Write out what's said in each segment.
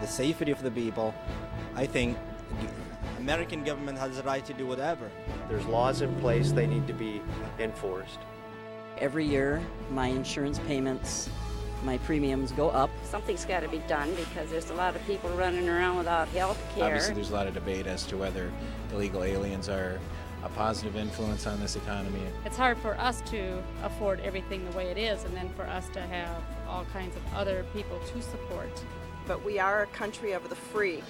safety of the people, I think the American government has the right to do whatever. There's laws in place, they need to be enforced. Every year, my insurance payments, my premiums go up. Something's got to be done because there's a lot of people running around without health care. Obviously, there's a lot of debate as to whether illegal aliens are a positive influence on this economy. It's hard for us to afford everything the way it is, and then for us to have all kinds of other people to support. But we are a country of the free,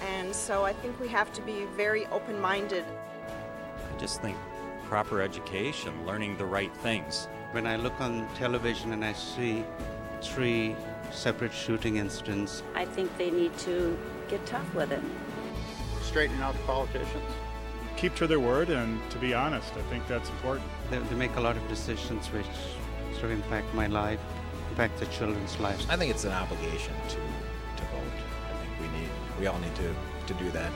and so I think we have to be very open-minded. I just think proper education, learning the right things. When I look on television and I see 3 separate shooting incidents, I think they need to get tough with it. Straightening out the politicians. Keep to their word, and to be honest, I think that's important. They make a lot of decisions which sort of impact my life, impact the children's lives. I think it's an obligation to vote. I think we all need to do that.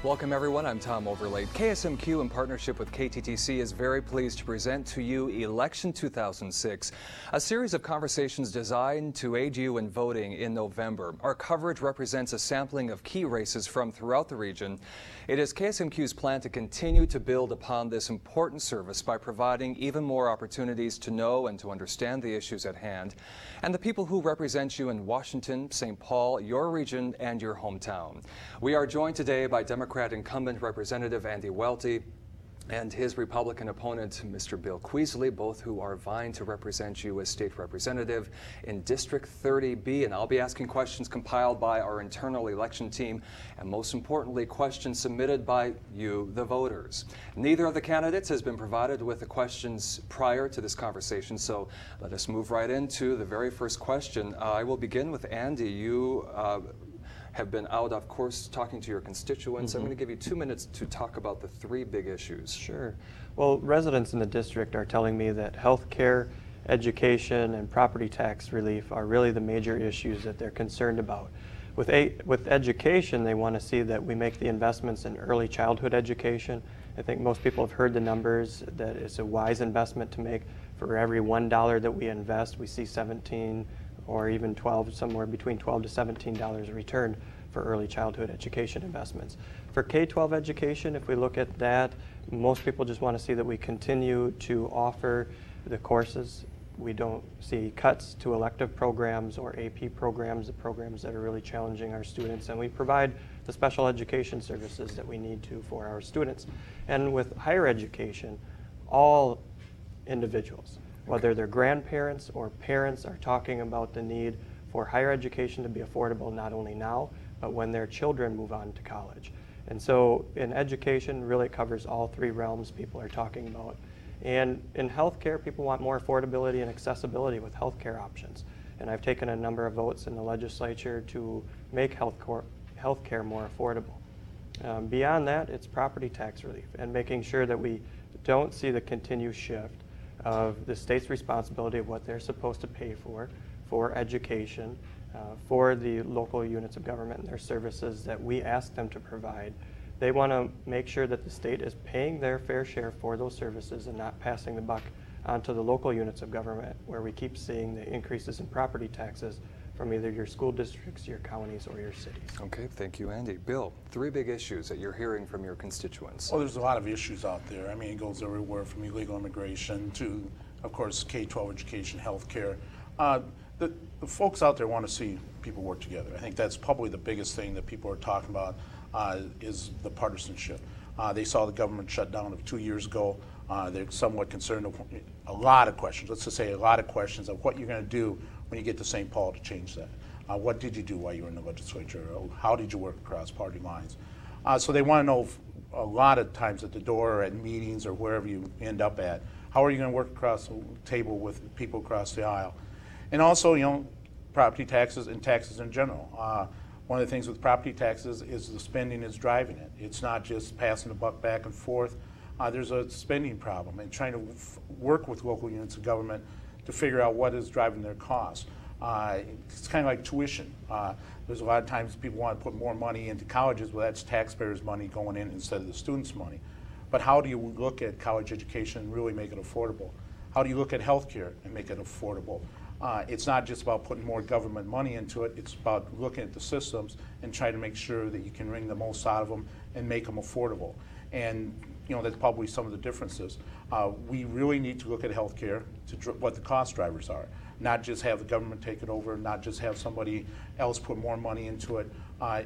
Welcome everyone, I'm Tom Overlake. KSMQ in partnership with KTTC is very pleased to present to you Election 2006, a series of conversations designed to aid you in voting in November. Our coverage represents a sampling of key races from throughout the region. It is KSMQ's plan to continue to build upon this important service by providing even more opportunities to know and to understand the issues at hand and the people who represent you in Washington, St. Paul, your region, and your hometown. We are joined today by Democrat incumbent Representative Andy Welti and his Republican opponent, Mr. Bill Kuisle, both who are vying to represent you as state representative in District 30B. And I'll be asking questions compiled by our internal election team, and most importantly, questions submitted by you, the voters. Neither of the candidates has been provided with the questions prior to this conversation, so let us move right into the very first question. I will begin with Andy. You have been out, of course, talking to your constituents. I'm going to give you 2 minutes to talk about the 3 big issues. Sure. Well, residents in the district are telling me that health care, education, and property tax relief are really the major issues that they're concerned about. With education, they want to see that we make the investments in early childhood education. I think most people have heard the numbers, that it's a wise investment to make. For every $1 that we invest, we see 17 or even 12, somewhere between $12 to $17 returned for early childhood education investments. For K-12 education, if we look at that, most people just want to see that we continue to offer the courses. We don't see cuts to elective programs or AP programs, the programs that are really challenging our students, and we provide the special education services that we need to for our students. And with higher education, all individuals, whether they're grandparents or parents, are talking about the need for higher education to be affordable not only now, but when their children move on to college. And so in education, really it covers all 3 realms people are talking about. And in healthcare, people want more affordability and accessibility with healthcare options. And I've taken a number of votes in the legislature to make healthcare more affordable. Beyond that, it's property tax relief and making sure that we don't see the continued shift of the state's responsibility of what they're supposed to pay for education, for the local units of government and their services that we ask them to provide. They want to make sure that the state is paying their fair share for those services and not passing the buck onto the local units of government, where we keep seeing the increases in property taxes from either your school districts, your counties, or your cities. Okay, thank you, Andy. Bill, 3 big issues that you're hearing from your constituents. Well, there's a lot of issues out there. I mean, it goes everywhere from illegal immigration to, of course, K-12 education, healthcare. The folks out there want to see people work together. I think that's probably the biggest thing that people are talking about is the partisanship. They saw the government shut down 2 years ago. They're somewhat concerned of a lot of questions. Let's just say a lot of questions of what you're going to do when you get to St. Paul to change that. What did you do while you were in the legislature? How did you work across party lines? So they want to know a lot of times at the door or at meetings or wherever you end up at, how are you going to work across the table with people across the aisle? And also, you know, property taxes and taxes in general. One of the things with property taxes is the spending is driving it. It's not just passing the buck back and forth. There's a spending problem and trying to work with local units of government to figure out what is driving their costs. It's kind of like tuition. There's a lot of times people want to put more money into colleges. Well, that's taxpayers' money going in instead of the students' money. But how do you look at college education and really make it affordable? How do you look at healthcare and make it affordable? It's not just about putting more government money into it, it's about looking at the systems and trying to make sure that you can wring the most out of them and make them affordable. And that's probably some of the differences. We really need to look at healthcare to what the cost drivers are, not just have the government take it over, not just have somebody else put more money into it.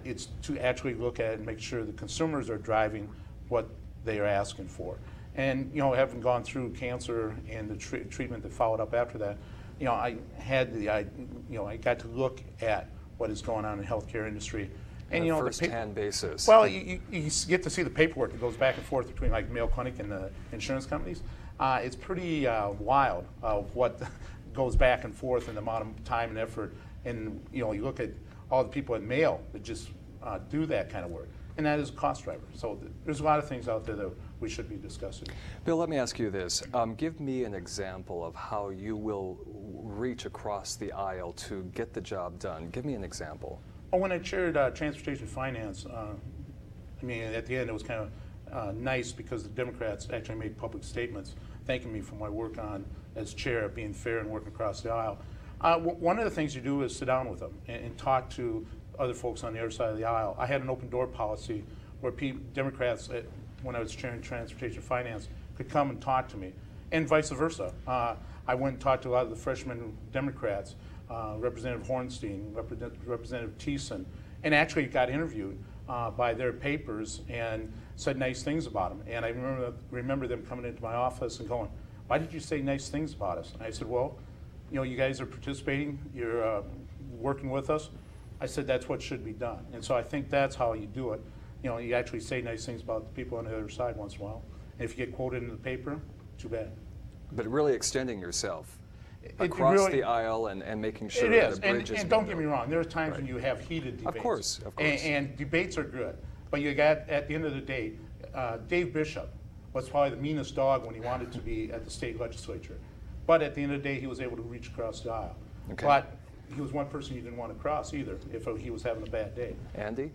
It's to actually look at it and make sure the consumers are driving what they are asking for. And having gone through cancer and the treatment that followed up after that, I got to look at what is going on in the healthcare industry. And on a first-hand basis. Well, you get to see the paperwork that goes back and forth between like Mayo Clinic and the insurance companies. It's pretty wild what goes back and forth and the amount of time and effort. And you look at all the people at Mayo that just do that kind of work, and that is a cost driver. So there's a lot of things out there that we should be discussing. Bill, let me ask you this. Give me an example of how you will reach across the aisle to get the job done. Give me an example. Well, when I chaired Transportation Finance, at the end it was kind of nice because the Democrats actually made public statements thanking me for my work on as chair, being fair and working across the aisle. One of the things you do is sit down with them and talk to other folks on the other side of the aisle. I had an open door policy where Democrats, when I was chairing Transportation Finance, could come and talk to me, and vice versa. I went and talked to a lot of the freshman Democrats, Representative Hornstein, Representative Thiessen, and actually got interviewed by their papers and said nice things about them. And I remember them coming into my office and going, "Why did you say nice things about us?" And I said, "Well, you guys are participating, you're working with us." I said, "That's what should be done." And so I think that's how you do it. You actually say nice things about the people on the other side once in a while. And if you get quoted in the paper, too bad. But really extending yourself across the aisle and making sure that a bridge is and don't get me wrong, there's times when you have heated debates. Of course. And debates are good. But you got, at the end of the day, Dave Bishop was probably the meanest dog when he wanted to be at the state legislature. But at the end of the day, he was able to reach across the aisle. Okay. But he was one person you didn't want to cross either if he was having a bad day. Andy?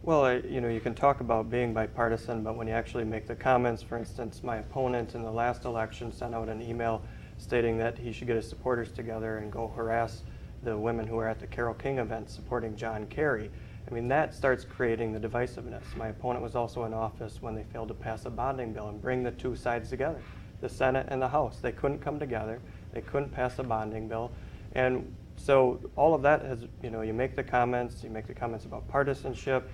Well, you can talk about being bipartisan, but when you actually make the comments, for instance, my opponent in the last election sent out an email stating that he should get his supporters together and go harass the women who were at the Carole King event supporting John Kerry. That starts creating the divisiveness. My opponent was also in office when they failed to pass a bonding bill and bring the two sides together, the Senate and the House. They couldn't come together. They couldn't pass a bonding bill. And so all of that has, you make the comments about partisanship.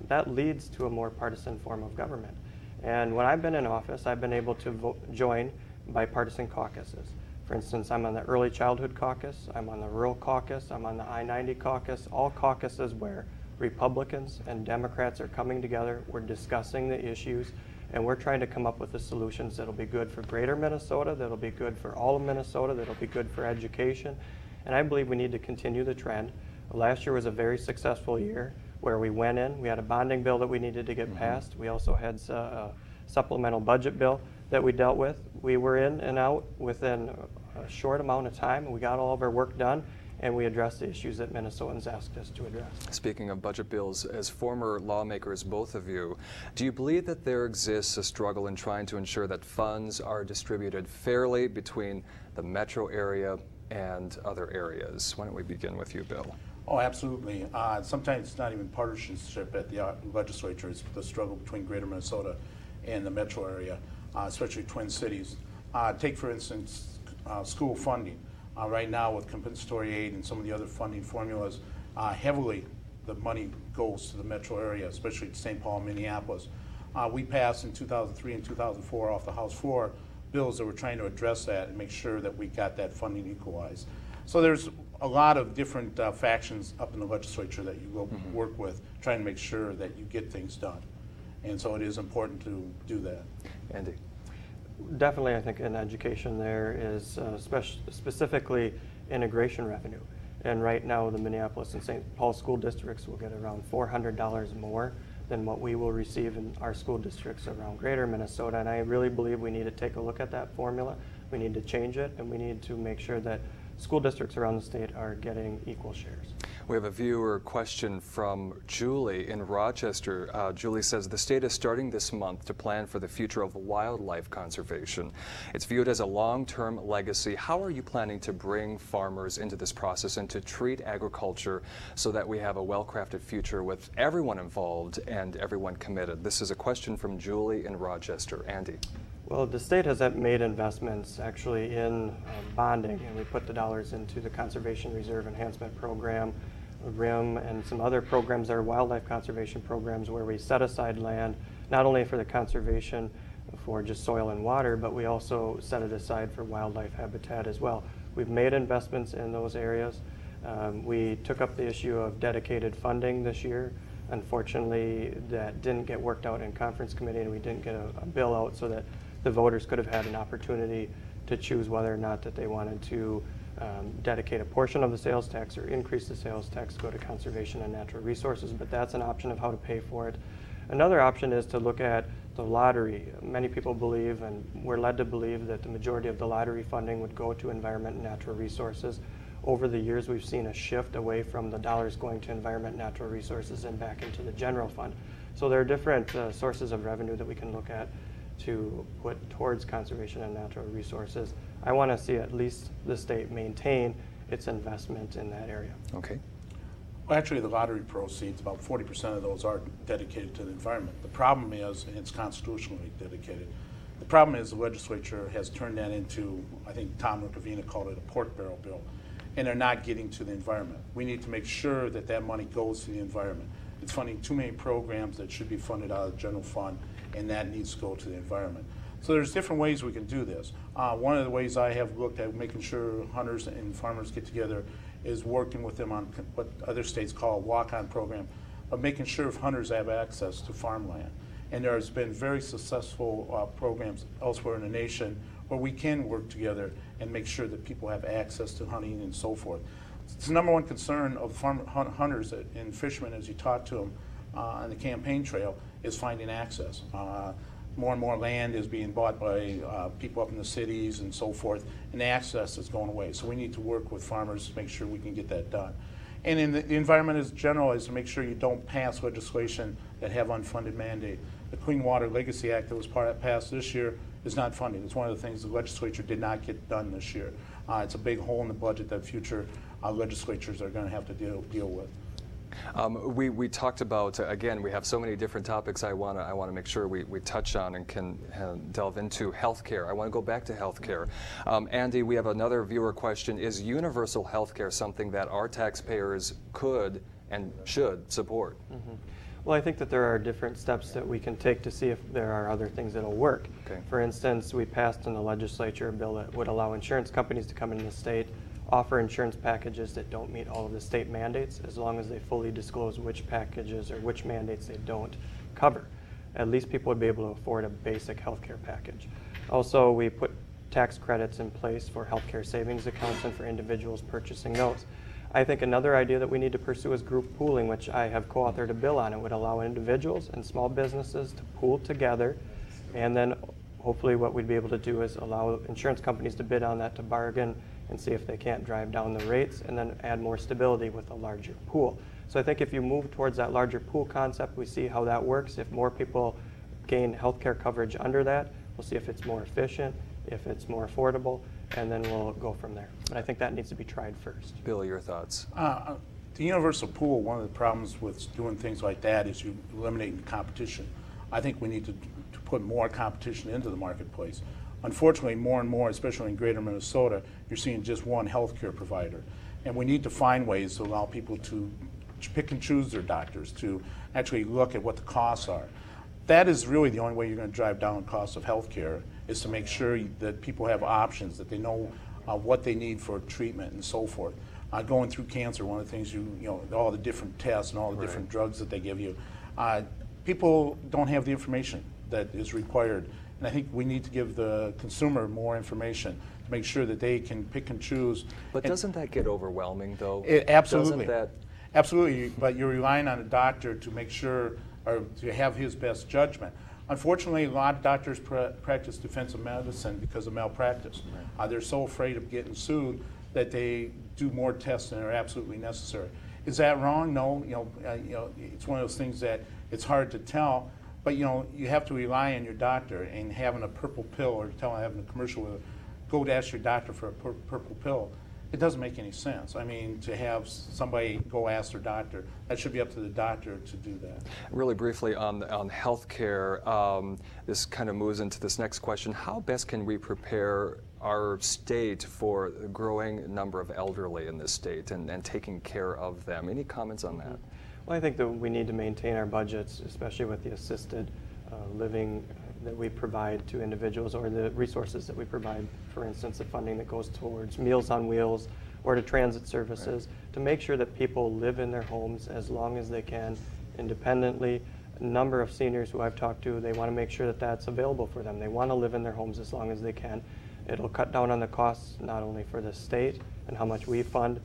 That leads to a more partisan form of government. And when I've been in office, I've been able to join bipartisan caucuses. For instance, I'm on the Early Childhood Caucus, I'm on the Rural Caucus, I'm on the I-90 Caucus, all caucuses where Republicans and Democrats are coming together, we're discussing the issues, and we're trying to come up with the solutions that'll be good for greater Minnesota, that'll be good for all of Minnesota, that'll be good for education. And I believe we need to continue the trend. Last year was a very successful year where we went in, we had a bonding bill that we needed to get passed. We also had a supplemental budget bill that we dealt with. We were in and out within a short amount of time. We got all of our work done, and we addressed the issues that Minnesotans asked us to address. Speaking of budget bills, as former lawmakers, both of you, do you believe that there exists a struggle in trying to ensure that funds are distributed fairly between the metro area and other areas? Why don't we begin with you, Bill? Oh, absolutely. Sometimes it's not even partisanship at the legislature. It's the struggle between greater Minnesota and the metro area, especially Twin Cities. Take, for instance, school funding. Right now with compensatory aid and some of the other funding formulas, heavily the money goes to the metro area, especially to St. Paul and Minneapolis. We passed in 2003 and 2004 off the House floor bills that were trying to address that and make sure that we got that funding equalized. So there's a lot of different factions up in the legislature that you will work with, trying to make sure that you get things done. And so it is important to do that. Andy? Definitely, I think in education there is specifically integration revenue. And right now the Minneapolis and St. Paul school districts will get around $400 more than what we will receive in our school districts around greater Minnesota. And I really believe we need to take a look at that formula. We need to change it, and we need to make sure that school districts around the state are getting equal shares. We have a viewer question from Julie in Rochester. Julie says, the state is starting this month to plan for the future of wildlife conservation. It's viewed as a long-term legacy. How are you planning to bring farmers into this process and to treat agriculture so that we have a well-crafted future with everyone involved and everyone committed? This is a question from Julie in Rochester. Andy. Well, the state has made investments actually in bonding, and we put the dollars into the Conservation Reserve Enhancement Program, RIM, and some other programs that are wildlife conservation programs where we set aside land not only for the conservation for just soil and water, but we also set it aside for wildlife habitat as well. We've made investments in those areas. We took up the issue of dedicated funding this year. Unfortunately, that didn't get worked out in conference committee, and we didn't get a bill out so that the voters could have had an opportunity to choose whether or not that they wanted to dedicate a portion of the sales tax or increase the sales tax, go to conservation and natural resources, but that's an option of how to pay for it. Another option is to look at the lottery. Many people believe, and we're led to believe, that the majority of the lottery funding would go to environment and natural resources. Over the years, we've seen a shift away from the dollars going to environment and natural resources and back into the general fund. So there are different sources of revenue that we can look at to put towards conservation and natural resources. I want to see at least the state maintain its investment in that area. Okay. Well, actually, the lottery proceeds, about 40% of those are dedicated to the environment. The problem is, and it's constitutionally dedicated, the problem is the legislature has turned that into, I think Tom Rukavina called it a pork barrel bill, and they're not getting to the environment. We need to make sure that that money goes to the environment. It's funding too many programs that should be funded out of the general fund, and that needs to go to the environment. So there's different ways we can do this. One of the ways I have looked at making sure hunters and farmers get together is working with them on what other states call a walk-on program, of making sure if hunters have access to farmland. And there's been very successful programs elsewhere in the nation where we can work together and make sure that people have access to hunting and so forth. It's the number one concern of hunters and fishermen as you talk to them on the campaign trail is finding access. More and more land is being bought by people up in the cities and so forth, and the access is going away. So we need to work with farmers to make sure we can get that done. And in the environment as general is to make sure you don't pass legislation that have unfunded mandate. The Clean Water Legacy Act that was passed this year is not funded. It's one of the things the legislature did not get done this year. It's a big hole in the budget that future legislatures are going to have to deal with. We talked about, again, we have so many different topics I want to make sure we touch on and can delve into healthcare. I want to go back to healthcare. Andy, we have another viewer question. Is universal healthcare something that our taxpayers could and should support? Mm-hmm. Well, I think that there are different steps that we can take to see if there are other things that will work. Okay. For instance, we passed in the legislature a bill that would allow insurance companies to come into the state, offer insurance packages that don't meet all of the state mandates, as long as they fully disclose which packages or which mandates they don't cover. At least people would be able to afford a basic healthcare package. Also, we put tax credits in place for healthcare savings accounts and for individuals purchasing those. I think another idea that we need to pursue is group pooling, which I have co-authored a bill on. It would allow individuals and small businesses to pool together, and then hopefully what we'd be able to do is allow insurance companies to bid on that, to bargain and see if they can't drive down the rates, and then add more stability with a larger pool. So I think if you move towards that larger pool concept, we see how that works. If more people gain healthcare coverage under that, we'll see if it's more efficient, if it's more affordable, and then we'll go from there. But I think that needs to be tried first. Bill, your thoughts? The universal pool, one of the problems with doing things like that is you eliminating competition. I think we need to put more competition into the marketplace. Unfortunately, more and more, especially in greater Minnesota, you're seeing just one healthcare provider. And we need to find ways to allow people to pick and choose their doctors, to actually look at what the costs are. That is really the only way you're going to drive down costs of healthcare, is to make sure that people have options, that they know what they need for treatment and so forth. Going through cancer, one of the things you know, all the different tests and all the different drugs that they give you, people don't have the information that is required. And I think we need to give the consumer more information to make sure that they can pick and choose. But doesn't that get overwhelming, though? Absolutely. Doesn't that? Absolutely, but you're relying on a doctor to make sure, or to have his best judgment. Unfortunately, a lot of doctors practice defensive medicine because of malpractice. They're so afraid of getting sued that they do more tests than are absolutely necessary. Is that wrong? No. It's one of those things that it's hard to tell. But you have to rely on your doctor, and having a purple pill or having a commercial with go to ask your doctor for a purple pill, it doesn't make any sense. I mean, to have somebody go ask their doctor, that should be up to the doctor to do that. Really briefly on health care, this kind of moves into this next question. How best can we prepare our state for the growing number of elderly in this state and taking care of them? Any comments on that? Well, I think that we need to maintain our budgets, especially with the assisted living that we provide to individuals, or the resources that we provide, for instance, the funding that goes towards Meals on Wheels or to transit services, to make sure that people live in their homes as long as they can independently. A number of seniors who I've talked to, they want to make sure that that's available for them. They want to live in their homes as long as they can. It'll cut down on the costs not only for the state and how much we fund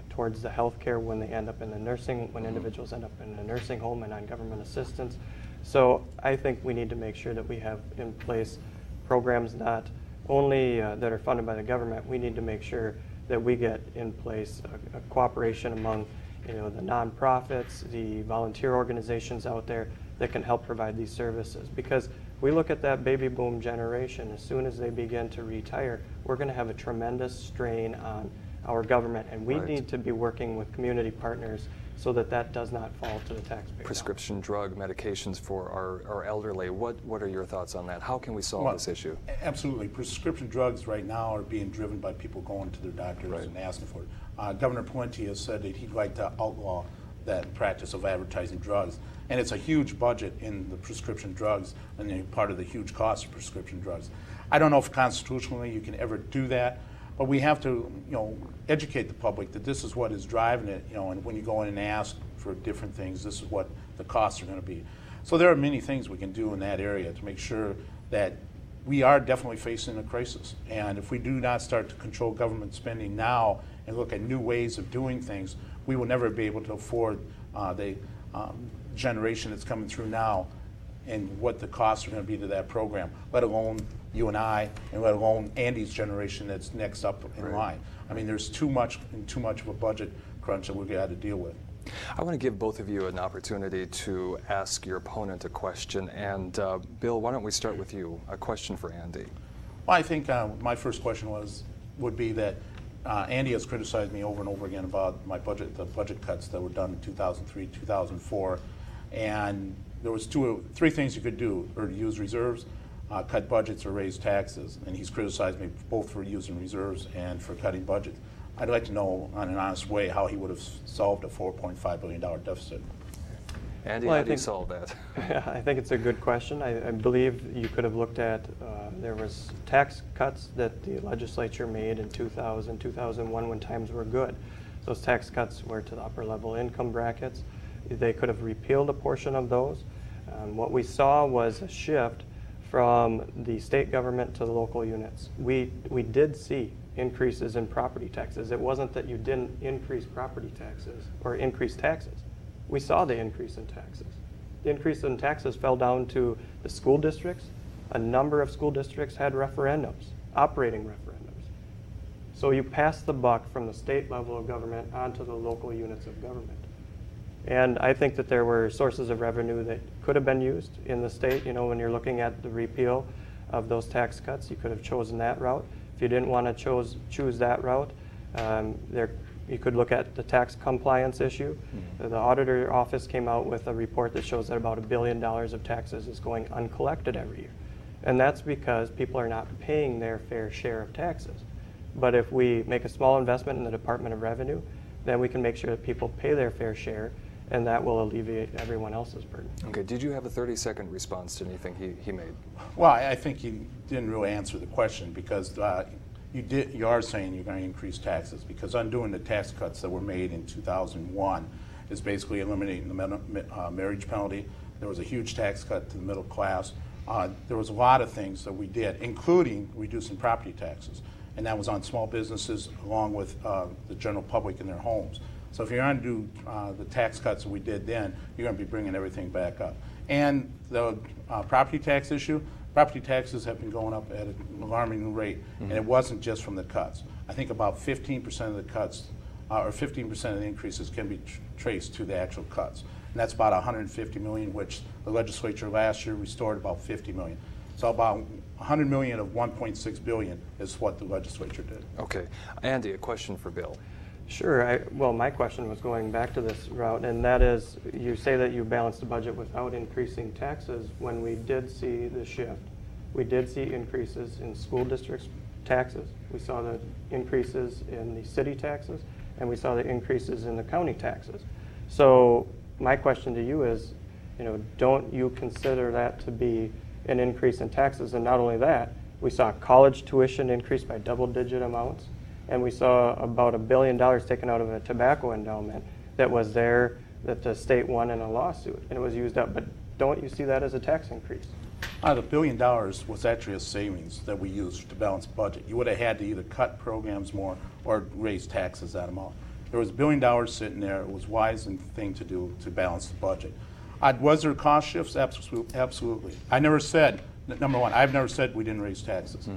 towards the health care when they end up in the nursing, when individuals end up in a nursing home and on government assistance. So I think we need to make sure that we have in place programs not only that are funded by the government. We need to make sure that we get in place a cooperation among the nonprofits, the volunteer organizations out there that can help provide these services. Because we look at that baby boom generation, as soon as they begin to retire, we're going to have a tremendous strain on our government, and we need to be working with community partners so that that does not fall to the taxpayer. Prescription drug medications for our elderly, what are your thoughts on that? How can we solve this issue? Absolutely. Prescription drugs right now are being driven by people going to their doctors and asking for it. Governor Pawlenty has said that he'd like to outlaw that practice of advertising drugs. And it's a huge budget in the prescription drugs and part of the huge cost of prescription drugs. I don't know if constitutionally you can ever do that, but we have to, educate the public that this is what is driving it, and when you go in and ask for different things, this is what the costs are going to be. So there are many things we can do in that area to make sure that we are definitely facing a crisis. And if we do not start to control government spending now and look at new ways of doing things, we will never be able to afford the generation that's coming through now and what the costs are going to be to that program, let alone you and I, and let alone Andy's generation that's next up in line. I mean, there's too much of a budget crunch that we've got to deal with. I want to give both of you an opportunity to ask your opponent a question. And Bill, why don't we start with you? A question for Andy. Well, I think my first question would be that Andy has criticized me over and over again about the budget cuts that were done in 2003, 2004, and there was three things you could do: or use reserves, cut budgets, or raise taxes. And he's criticized me both for using reserves and for cutting budgets. I'd like to know, in an honest way, how he would have solved a $4.5 billion deficit. Andy, how do you solve that? I think it's a good question. I believe you could have looked at, there was tax cuts that the legislature made in 2000, 2001 when times were good. Those tax cuts were to the upper level income brackets. They could have repealed a portion of those. What we saw was a shift from the state government to the local units. We did see increases in property taxes. It wasn't that you didn't increase property taxes or increase taxes. We saw the increase in taxes. The increase in taxes fell down to the school districts. A number of school districts had referendums, operating referendums. So you pass the buck from the state level of government onto the local units of government. And I think that there were sources of revenue that could have been used in the state. When you're looking at the repeal of those tax cuts, you could have chosen that route. If you didn't want to choose that route, you could look at the tax compliance issue. The auditor office came out with a report that shows that about $1 billion of taxes is going uncollected every year. And that's because people are not paying their fair share of taxes. But if we make a small investment in the Department of Revenue, then we can make sure that people pay their fair share, and that will alleviate everyone else's burden. Okay, did you have a 30-second response to anything he made? Well, I think you didn't really answer the question, because you are saying you're going to increase taxes, because undoing the tax cuts that were made in 2001 is basically eliminating the marriage penalty. There was a huge tax cut to the middle class. There was a lot of things that we did, including reducing property taxes. And that was on small businesses along with the general public in their homes. So if you're going to do the tax cuts that we did then, you're going to be bringing everything back up. And the property tax issue, property taxes have been going up at an alarming rate, and it wasn't just from the cuts. I think about 15% of the cuts or 15% of the increases can be traced to the actual cuts. And that's about 150 million, which the legislature last year restored about 50 million. So about 100 million of 1.6 billion is what the legislature did. Okay. Andy, a question for Bill. Sure. Well, my question was going back to this route, and that is, you say that you balanced the budget without increasing taxes. When we did see the shift, we did see increases in school districts' taxes. We saw the increases in the city taxes, and we saw the increases in the county taxes. So my question to you is, don't you consider that to be an increase in taxes? And not only that, we saw college tuition increase by double-digit amounts, and we saw about $1 billion taken out of a tobacco endowment that was there that the state won in a lawsuit, and it was used up. But don't you see that as a tax increase? The $1 billion was actually a savings that we used to balance the budget. You would have had to either cut programs more or raise taxes that amount. There was $1 billion sitting there. It was a wise thing to do to balance the budget. Was there cost shifts? Absolutely. I never said, number one, I've never said we didn't raise taxes.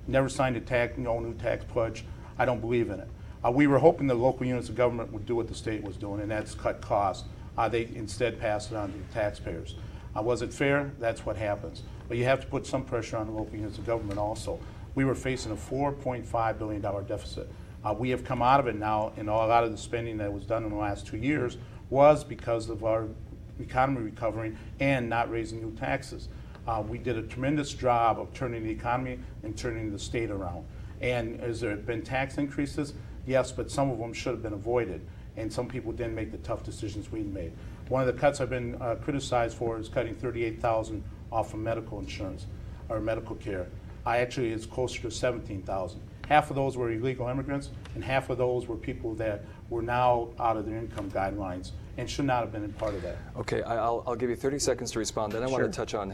Never signed a new tax pledge. I don't believe in it. We were hoping the local units of government would do what the state was doing, and that's cut costs. They instead passed it on to the taxpayers. Was it fair? That's what happens. But you have to put some pressure on the local units of government also. We were facing a $4.5 billion deficit. We have come out of it now, and a lot of the spending that was done in the last 2 years was because of our economy recovering and not raising new taxes. We did a tremendous job of turning the economy and turning the state around. And has there been tax increases? Yes, but some of them should have been avoided, and some people didn't make the tough decisions we made. One of the cuts I've been criticized for is cutting $38,000 off of medical insurance or medical care. Actually, it's closer to $17,000. Half of those were illegal immigrants, and half of those were people that were now out of their income guidelines and should not have been a part of that. Okay, I'll give you 30 seconds to respond. Then I Sure. want to touch on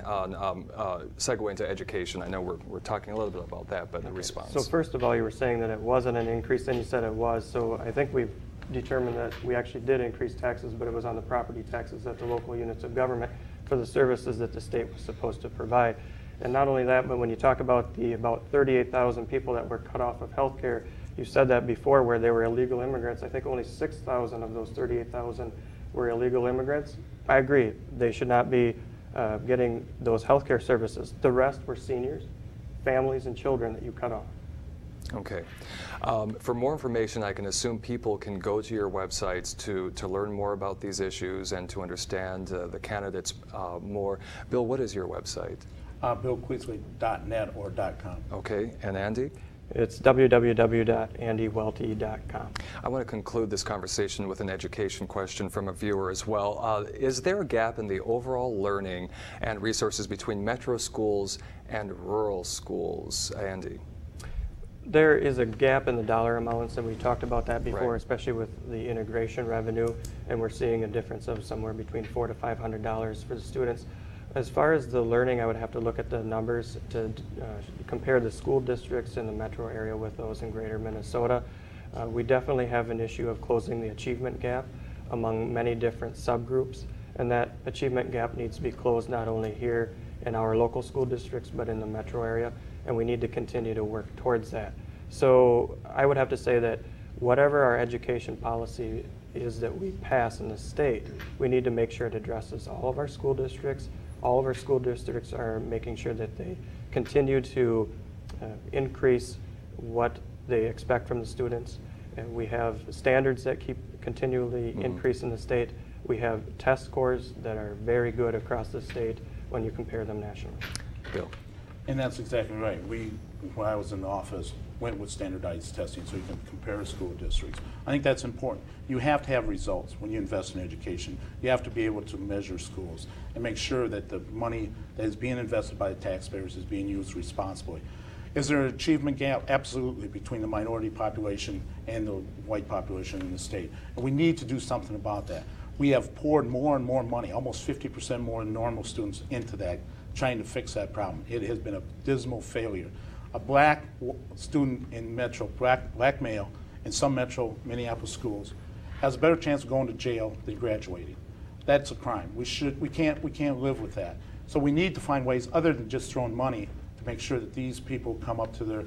segue into education. I know we're talking a little bit about that, but the response. So first of all, you were saying that it wasn't an increase, then you said it was. So I think we've determined that we actually did increase taxes, but it was on the property taxes at the local units of government for the services that the state was supposed to provide. And not only that, but when you talk about the about 38,000 people that were cut off of health care, you said that before where they were illegal immigrants. I think only 6,000 of those 38,000 were illegal immigrants. I agree, they should not be getting those health care services. The rest were seniors, families, and children that you cut off. Okay. For more information, I can assume people can go to your websites to learn more about these issues and to understand the candidates more. Bill, what is your website? BillQuisle.net or .com. Okay, and Andy? It's www.andywelty.com. I want to conclude this conversation with an education question from a viewer as well. Is there a gap in the overall learning and resources between metro schools and rural schools? Andy? There is a gap in the dollar amounts, and we talked about that before, Right. especially with the integration revenue, and we're seeing a difference of somewhere between $400 to $500 for the students. As far as the learning, I would have to look at the numbers to compare the school districts in the metro area with those in greater Minnesota. We definitely have an issue of closing the achievement gap among many different subgroups, and that achievement gap needs to be closed not only here in our local school districts, but in the metro area, and we need to continue to work towards that. So I would have to say that whatever our education policy is that we pass in the state, we need to make sure it addresses all of our school districts. All of our school districts are making sure that they continue to increase what they expect from the students. And we have standards that keep continually increasing the state. We have test scores that are very good across the state when you compare them nationally. Bill? And that's exactly right. We, when I was in the office, went with standardized testing so you can compare school districts. I think that's important. You have to have results when you invest in education. You have to be able to measure schools and make sure that the money that is being invested by the taxpayers is being used responsibly. Is there an achievement gap? Absolutely, between the minority population and the white population in the state. And we need to do something about that. We have poured more and more money, almost 50% more than normal students, into that, trying to fix that problem. It has been a dismal failure. A black student in metro, black male in some metro Minneapolis schools has a better chance of going to jail than graduating. That's a crime. We can't live with that. So we need to find ways other than just throwing money to make sure that these people come up to their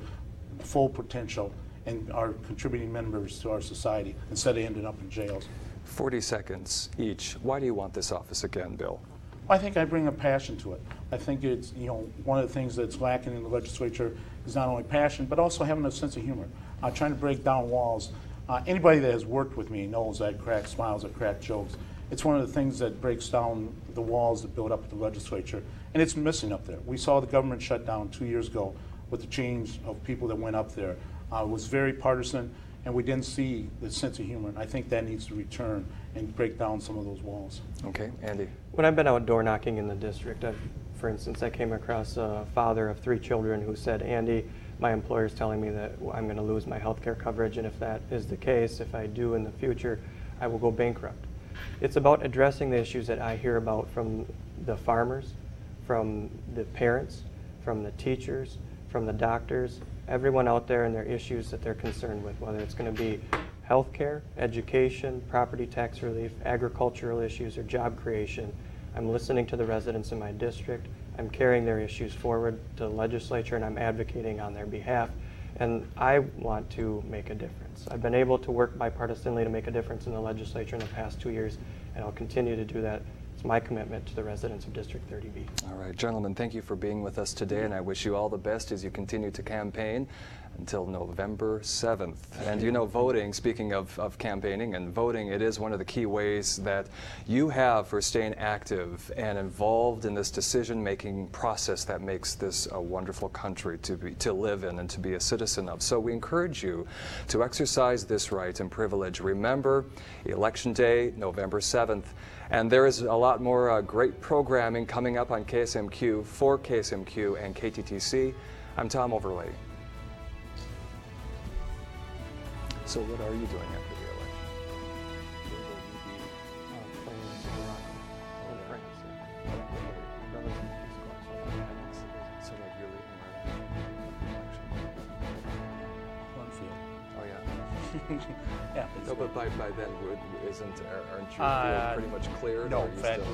full potential and are contributing members to our society instead of ending up in jails. 40 seconds each. Why do you want this office again, Bill? I think I bring a passion to it. I think it's, one of the things that's lacking in the legislature is not only passion, but also having a sense of humor. Trying to break down walls. Anybody that has worked with me knows I crack smiles, I crack jokes. It's one of the things that breaks down the walls that build up at the legislature, and it's missing up there. We saw the government shut down 2 years ago with the change of people that went up there. It was very partisan, and we didn't see the sense of humor. And I think that needs to return and break down some of those walls. Okay, Andy. When I've been out door knocking in the district, for instance, I came across a father of 3 children who said, Andy, my employer is telling me that I'm going to lose my health care coverage, and if that is the case, if I do in the future, I will go bankrupt. It's about addressing the issues that I hear about from the farmers, from the parents, from the teachers, from the doctors, everyone out there and their issues that they're concerned with, whether it's going to be health care, education, property tax relief, agricultural issues, or job creation. I'm listening to the residents in my district. I'm carrying their issues forward to the legislature, and I'm advocating on their behalf. And I want to make a difference. I've been able to work bipartisanly to make a difference in the legislature in the past 2 years, and I'll continue to do that. It's my commitment to the residents of District 30B. All right, gentlemen, thank you for being with us today, and I wish you all the best as you continue to campaign until November 7th. And you know, voting, speaking of campaigning and voting, it is one of the key ways that you have for staying active and involved in this decision-making process that makes this a wonderful country to live in and to be a citizen of. So we encourage you to exercise this right and privilege. Remember, Election Day, November 7th. And there is a lot more great programming coming up on KSMQ for KSMQ and KTTC. I'm Tom Overlay. So what are you doing after the election? Will you be playing in France? My brother's in the Peace Corps, So like you're leaving right Cornfield. Oh yeah. Yeah. No, but by then, aren't your fields pretty much cleared? No, or are you fact, still...